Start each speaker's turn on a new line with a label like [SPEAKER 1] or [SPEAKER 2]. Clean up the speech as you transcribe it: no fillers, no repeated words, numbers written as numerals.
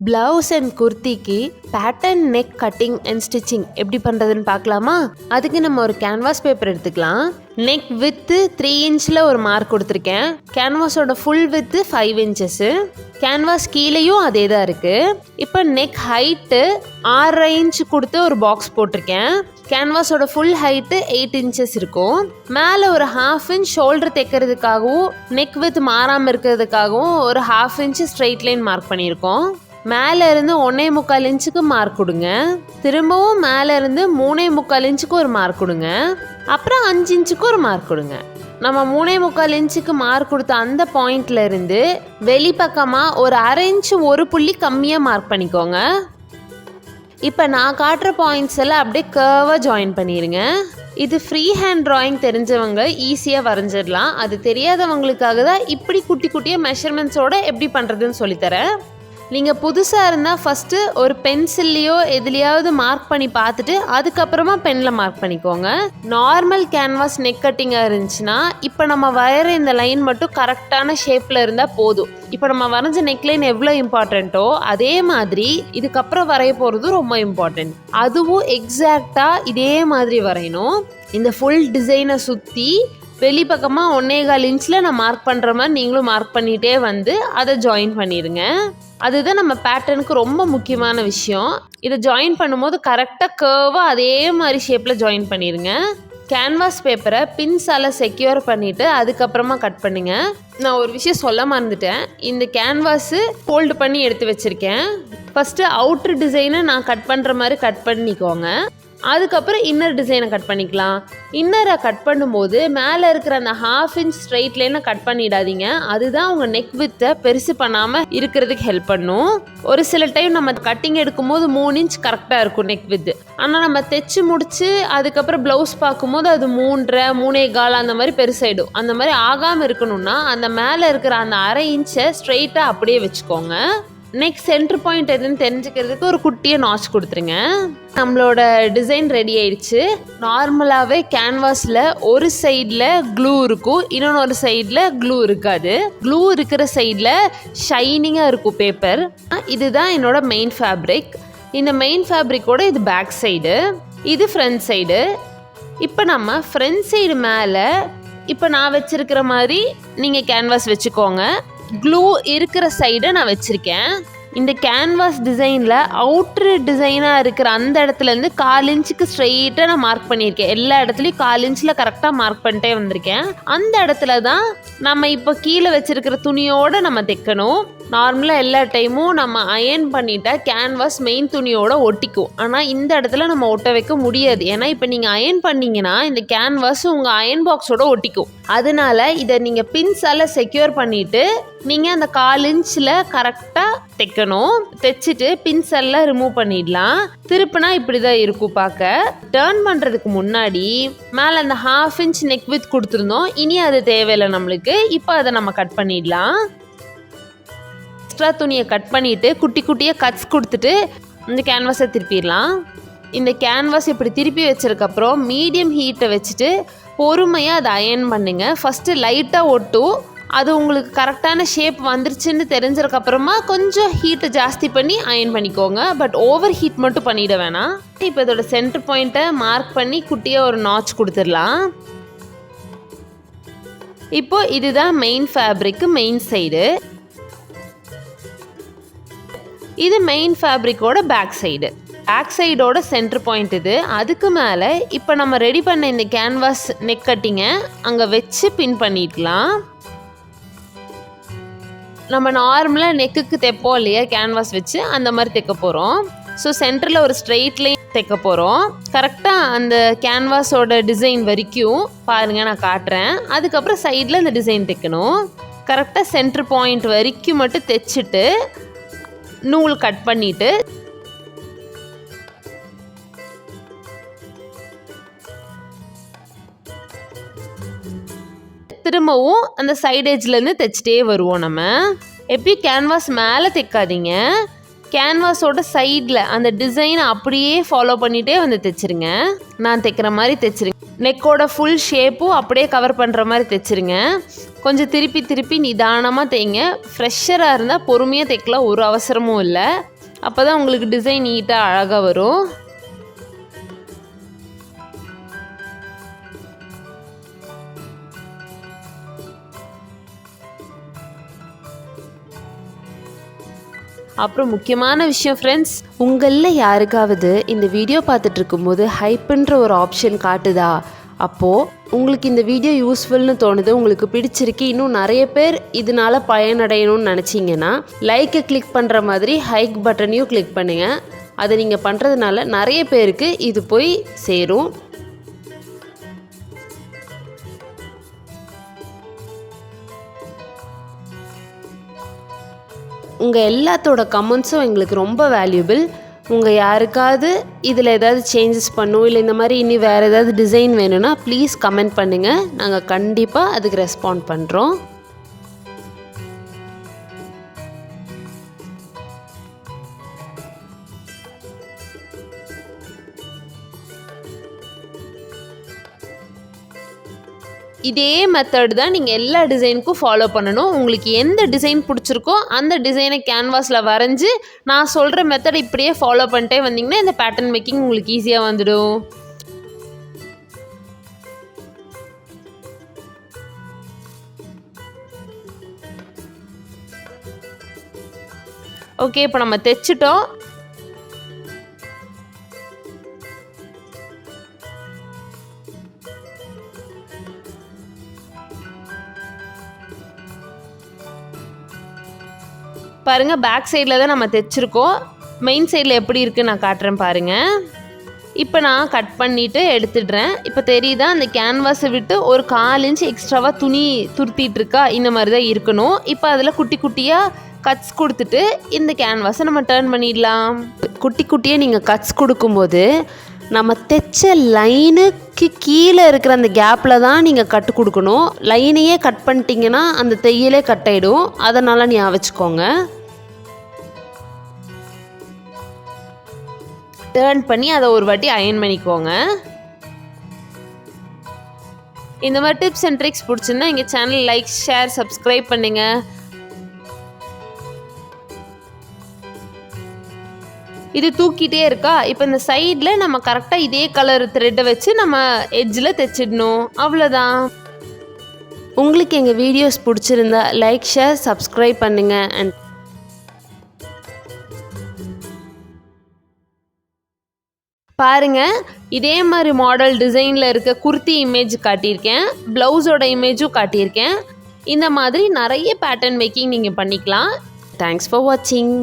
[SPEAKER 1] Blouse and குர்த்திக்கு pattern neck cutting and stitching எப்படி பண்ணுறதுன்னு பார்க்கலாமா? அதுக்கு நம்ம ஒரு கேன்வாஸ் பேப்பர் எடுத்துக்கலாம். நெக் வித்து 3 இன்ச்சில் ஒரு மார்க் கொடுத்துருக்கேன். கேன்வாஸோட ஃபுல் வித்து 5 இன்ச்சஸ்ஸு. கேன்வாஸ் கீழேயும் அதே தான் இருக்குது. இப்போ நெக் ஹைட்டு 6 இன்ச் கொடுத்து ஒரு பாக்ஸ் போட்டிருக்கேன். கேன்வாஸோட ஃபுல் ஹைட்டு 8 இன்ச்சஸ் இருக்கும். மேலே ஒரு 1/2 இன்ச் ஷோல்டர் தைக்கிறதுக்காகவும் நெக் வித் மாறாமல் இருக்கிறதுக்காகவும் ஒரு 1/2 இன்ச் ஸ்ட்ரெயிட் லைன் மார்க் பண்ணியிருக்கோம். மேலே இருந்து 1.25 இன்ச்சுக்கு மார்க் கொடுங்க. திரும்பவும் மேலே இருந்து 3.25 இன்ச்சுக்கு ஒரு மார்க் கொடுங்க. அப்புறம் 5 இன்ச்சுக்கு ஒரு மார்க் கொடுங்க. நம்ம 3.25 இன்ச்சுக்கு மார்க் கொடுத்த அந்த பாயிண்ட்ல இருந்து வெளிப்பக்கமாக ஒரு 1/2 இன்ச்சு ஒரு புள்ளி கம்மியாக மார்க் பண்ணிக்கோங்க. இப்போ நான் காட்டுற பாயிண்ட்ஸ் எல்லாம் அப்படியே கர்வாக ஜாயின் பண்ணிடுங்க. இது ஃப்ரீ ஹேண்ட் ட்ராயிங் தெரிஞ்சவங்க ஈஸியாக வரைஞ்சிடலாம். அது தெரியாதவங்களுக்காக தான் இப்படி குட்டி குட்டியாக மெஷர்மெண்ட்ஸோடு எப்படி பண்ணுறதுன்னு சொல்லித்தரேன். நீங்கள் புதுசாக இருந்தால் ஃபஸ்ட்டு ஒரு பென்சில்லையோ எதுலையாவது மார்க் பண்ணி பார்த்துட்டு அதுக்கப்புறமா பெனில் மார்க் பண்ணிக்கோங்க. நார்மல் கேன்வாஸ் நெக் கட்டிங்காக இருந்துச்சுன்னா இப்போ நம்ம வரைகிற இந்த லைன் மட்டும் கரெக்டான ஷேப்பில் இருந்தால் போதும். இப்போ நம்ம வரைஞ்ச நெக்லைன் எவ்வளோ இம்பார்ட்டண்ட்டோ அதே மாதிரி இதுக்கப்புறம் வரைய போகிறது ரொம்ப இம்பார்ட்டண்ட். அதுவும் எக்ஸாக்டாக இதே மாதிரி வரையணும். இந்த ஃபுல் டிசைனை சுற்றி வெளிப்பக்கமாக 1.25 இன்ச்சில் நான் மார்க் பண்ணுற மாதிரி நீங்களும் மார்க் பண்ணிகிட்டே வந்து அதை ஜாயின் பண்ணிடுங்க. அதுதான் நம்ம பேட்டர்னுக்கு ரொம்ப முக்கியமான விஷயம். இதை ஜாயின் பண்ணும்போது கரெக்டாக கர்வாக அதே மாதிரி ஷேப்பில் ஜாயின் பண்ணிடுங்க. கேன்வாஸ் பேப்பரை பின்ஸால் செக்யூர் பண்ணிவிட்டு அதுக்கப்புறமா கட் பண்ணுங்க. நான் ஒரு விஷயம் சொல்ல மறந்துட்டேன். இந்த கேன்வாஸு ஃபோல்டு பண்ணி எடுத்து வச்சுருக்கேன். ஃபஸ்ட்டு அவுட்ரு டிசைனை நான் கட் பண்ணுற மாதிரி கட் பண்ணிக்கோங்க. அதுக்கப்புறம் இன்னர் டிசைனை கட் பண்ணிக்கலாம். இன்னரை கட் பண்ணும்போது மேலே இருக்கிற அந்த 1/2 இன்ச் ஸ்ட்ரெயிட் லைனை கட் பண்ணிடாதீங்க. அதுதான் உங்கள் நெக் வித்தை பெருசு பண்ணாமல் இருக்கிறதுக்கு ஹெல்ப் பண்ணும். ஒரு சில டைம் நம்ம கட்டிங் எடுக்கும்போது 3 இன்ச் கரெக்டாக இருக்கும் நெக் வித்து. ஆனால் நம்ம தைச்சு முடிச்சு அதுக்கப்புறம் ப்ளவுஸ் பார்க்கும்போது அது 3.5 3.25 அந்த மாதிரி பெருசாயிடும். அந்த மாதிரி ஆகாமல் இருக்கணும்னா அந்த மேலே இருக்கிற அந்த 1/2 இன்ச்சை ஸ்ட்ரெயிட்டாக அப்படியே வச்சுக்கோங்க. நெக்ஸ்ட் சென்டர் பாயிண்ட் எதுன்னு தெரிஞ்சுக்கிறதுக்கு ஒரு குட்டியை நாச் கொடுத்துருங்க. நம்மளோட டிசைன் ரெடி ஆயிடுச்சு. நார்மலாகவே கேன்வாஸில் ஒரு சைடில் க்ளூ இருக்கும், இன்னொரு சைடில் க்ளூ இருக்காது. க்ளூ இருக்கிற சைடில் ஷைனிங்காக இருக்கும் பேப்பர். இதுதான் என்னோட மெயின் ஃபேப்ரிக். இந்த மெயின் ஃபேப்ரிக்கோட இது பேக் சைடு, இது ஃப்ரண்ட் சைடு. இப்போ நம்ம ஃப்ரண்ட் சைடு மேலே இப்போ நான் வச்சுருக்கிற மாதிரி நீங்கள் கேன்வாஸ் வச்சுக்கோங்க. க்ளூ இருக்கிற சைடை நான் வச்சுருக்கேன். இந்த கேன்வாஸ் டிசைனில் அவுட்ரு டிசைனாக இருக்கிற அந்த இடத்துலேருந்து 1/4 இன்ச்சுக்கு ஸ்ட்ரெயிட்டாக நான் மார்க் பண்ணியிருக்கேன். எல்லா இடத்துலையும் 1/4 இன்ச்சில் கரெக்டாக மார்க் பண்ணிட்டே வந்திருக்கேன். அந்த இடத்துல தான் நம்ம இப்போ கீழே வச்சுருக்கிற துணியோடு நம்ம தைக்கணும். நார்மலாக எல்லா டைமும் நம்ம அயர்ன் பண்ணிட்டா கேன்வாஸ் மெயின் துணியோட ஒட்டிக்கும். ஆனால் இந்த இடத்துல நம்ம ஒட்ட வைக்க முடியாது. ஏன்னா இப்போ நீங்கள் அயர்ன் பண்ணிங்கன்னா இந்த கேன்வாஸ் உங்கள் அயர்ன் பாக்ஸோட ஒட்டிக்கும். அதனால இதை நீங்கள் பின்ஸால் செக்யூர் பண்ணிவிட்டு நீங்கள் அந்த 1/4 இன்ச்சில் கரெக்டாக தைக்கணும். தைச்சிட்டு பின்ஸ் எல்லாம் ரிமூவ் பண்ணிடலாம். திருப்பினா இப்படி தான் இருக்கும் பார்க்க. டர்ன் பண்ணுறதுக்கு முன்னாடி மேலே அந்த 1/2 இன்ச் நெக் வித் கொடுத்துருந்தோம். இனி அது தேவையில்லை நம்மளுக்கு. இப்போ அதை நம்ம கட் பண்ணிடலாம். எக்ஸ்ட்ரா துணியை கட் பண்ணிவிட்டு குட்டி குட்டியாக கட்ஸ் கொடுத்துட்டு இந்த கேன்வாஸை திருப்பிடலாம். இந்த கேன்வாஸ் இப்படி திருப்பி வச்சதுக்கப்புறம் மீடியம் ஹீட்டை வச்சுட்டு பொறுமையாக அதை அயர்ன் பண்ணுங்க. ஃபஸ்ட்டு லைட்டாக ஒட்டும். அது உங்களுக்கு கரெக்டான ஷேப் வந்துருச்சுன்னு தெரிஞ்சதுக்கப்புறமா கொஞ்சம் ஹீட்டை ஜாஸ்தி பண்ணி அயர்ன் பண்ணிக்கோங்க. பட் ஓவர் ஹீட் மட்டும் பண்ணிட வேணாம். இப்போ இதோட சென்டர் பாயிண்ட்டை மார்க் பண்ணி குட்டியாக ஒரு நாச் கொடுத்துடலாம். இப்போ இதுதான் மெயின் ஃபேப்ரிக்கு மெயின் சைடு. இது மெயின் ஃபேப்ரிக்கோட பேக் சைடு. பேக் சைடோட சென்டர் பாயிண்ட் இது. அதுக்கு மேலே இப்போ நம்ம ரெடி பண்ண இந்த கேன்வாஸ் நெக் கட்டிங்கை அங்கே வச்சு பின் பண்ணிக்கலாம். நம்ம நார்மலாக நெக்குக்கு தைப்போம் இல்லையா கேன்வாஸ் வச்சு, அந்த மாதிரி தைக்க போகிறோம். ஸோ சென்டரில் ஒரு ஸ்ட்ரெயிட் லைன் தைக்க போகிறோம். கரெக்டாக அந்த கேன்வாஸோட டிசைன் வரைக்கும் பாருங்கள், நான் காட்டுறேன். அதுக்கப்புறம் சைடில் இந்த டிசைன் தைக்கணும். கரெக்டாக சென்டர் பாயிண்ட் வரைக்கும் மட்டும் தைச்சிட்டு நூல் கட் பண்ணிவிட்டு திரும்பவும் அந்த சைட் எட்ஜ்லேருந்து தைச்சிட்டே வருவோம். நம்ம எப்படி கேன்வாஸ் மேலே தைக்காதீங்க, கேன்வாஸோட சைடில் அந்த டிசைனை அப்படியே ஃபாலோ பண்ணிகிட்டே வந்து தைச்சிருங்க. நான் தைக்கிற மாதிரி தைச்சிருங்க. நெக்கோட ஃபுல் ஷேப்பும் அப்படியே கவர் பண்ணுற மாதிரி தைச்சிருங்க. கொஞ்சம் திருப்பி திருப்பி நிதானமாக தைங்க. ஃப்ரெஷ்ஷராக இருந்தால் பொறுமையாக தைக்கலாம், ஒரு அவசரமும் இல்லை. அப்போ தான் உங்களுக்கு டிசைன் நீட்டாக அழகாக வரும். அப்புறம் முக்கியமான விஷயம் ஃப்ரெண்ட்ஸ், உங்களில் யாருக்காவது இந்த வீடியோ பார்த்துட்டு இருக்கும்போது ஹைப்புன்ற ஒரு ஆப்ஷன் காட்டுதா? அப்போது உங்களுக்கு இந்த வீடியோ யூஸ்ஃபுல்னு தோணுது, உங்களுக்கு பிடிச்சிருக்கு, இன்னும் நிறைய பேர் இதனால் பயனடையணும்னு நினச்சிங்கன்னா லைக்கை கிளிக் பண்ணுற மாதிரி ஹைக் பட்டனையும் கிளிக் பண்ணுங்கள். அதை நீங்கள் பண்ணுறதுனால நிறைய பேருக்கு இது போய் சேரும். உங்கள் எல்லாத்தோட கமெண்ட்ஸும் எங்களுக்கு ரொம்ப வேல்யூபிள். உங்கள் யாருக்காவது இதில் ஏதாவது சேஞ்சஸ் பண்ணணும், இல்லை இந்த மாதிரி இனி வேறு ஏதாவது டிசைன் வேணும்னா ப்ளீஸ் கமெண்ட் பண்ணுங்கள். நாங்கள் கண்டிப்பாக அதுக்கு ரெஸ்பாண்ட் பண்ணுறோம். இதே மெத்தட் தான் நீங்கள் எல்லா டிசைனுக்கும் ஃபாலோ பண்ணணும். உங்களுக்கு எந்த டிசைன் பிடிச்சிருக்கோ அந்த டிசைனை கேன்வாஸில் வரைஞ்சி நான் சொல்கிற மெத்தட் இப்படியே ஃபாலோ பண்ணிட்டே வந்தீங்கன்னா இந்த பேட்டர்ன் மேக்கிங் உங்களுக்கு ஈஸியாக வந்துடும். ஓகே, இப்போ நம்ம தைச்சிட்டோம். பாருங்கள், பேக் சைடில் தான் நம்ம தைச்சிருக்கோம். மெயின் சைடில் எப்படி இருக்குன்னு நான் காட்டுறேன் பாருங்கள். இப்போ நான் கட் பண்ணிவிட்டு எடுத்துடுறேன். இப்போ தெரியுதா, அந்த கேன்வாஸை விட்டு ஒரு 1/4 இன்ச் எக்ஸ்ட்ராவாக துணி துருத்திட்டுருக்கா, இந்த மாதிரி தான் இருக்கணும். இப்போ அதில் குட்டி குட்டியாக கட்ஸ் கொடுத்துட்டு இந்த கேன்வாஸை நம்ம டர்ன் பண்ணிடலாம். குட்டி குட்டியாக நீங்கள் கட்ஸ் கொடுக்கும்போது நம்ம தைச்ச லைனுக்கு கீழே இருக்கிற அந்த கேப்பில் தான் நீங்கள் கட்டு கொடுக்கணும். லைனையே கட் பண்ணிட்டீங்கன்னா அந்த தையலே கட் ஆகிடும். அதனால் ஞாபகம் வச்சுக்கோங்க. டர்ன் பண்ணி அதை ஒரு வாட்டி அயர்ன் பண்ணிக்கோங்க. இந்த மாதிரி டிப்ஸ் அண்ட் ட்ரிக்ஸ் பிடிச்சிருந்தா எங்கள் சேனல் லைக், ஷேர், சப்ஸ்கிரைப் பண்ணுங்கள். இது தூக்கிட்டே இருக்கா, இப்போ இந்த சைடில் நம்ம கரெக்டாக இதே கலர் த்ரெட்டை வச்சு நம்ம எட்ஜில் தைச்சிடணும். அவ்வளோதான். உங்களுக்கு எங்கள் வீடியோஸ் பிடிச்சிருந்தா லைக், ஷேர், சப்ஸ்கிரைப் பண்ணுங்கள். அண்ட் பாருங்கள், இதே மாதிரி மாடல் டிசைனில் இருக்க குர்த்தி இமேஜ் காட்டியிருக்கேன், ப்ளவுஸோட இமேஜும் காட்டியிருக்கேன். இந்த மாதிரி நிறைய பேட்டர்ன் மேக்கிங் நீங்கள் பண்ணிக்கலாம். தேங்க்ஸ் ஃபார் வாட்சிங்.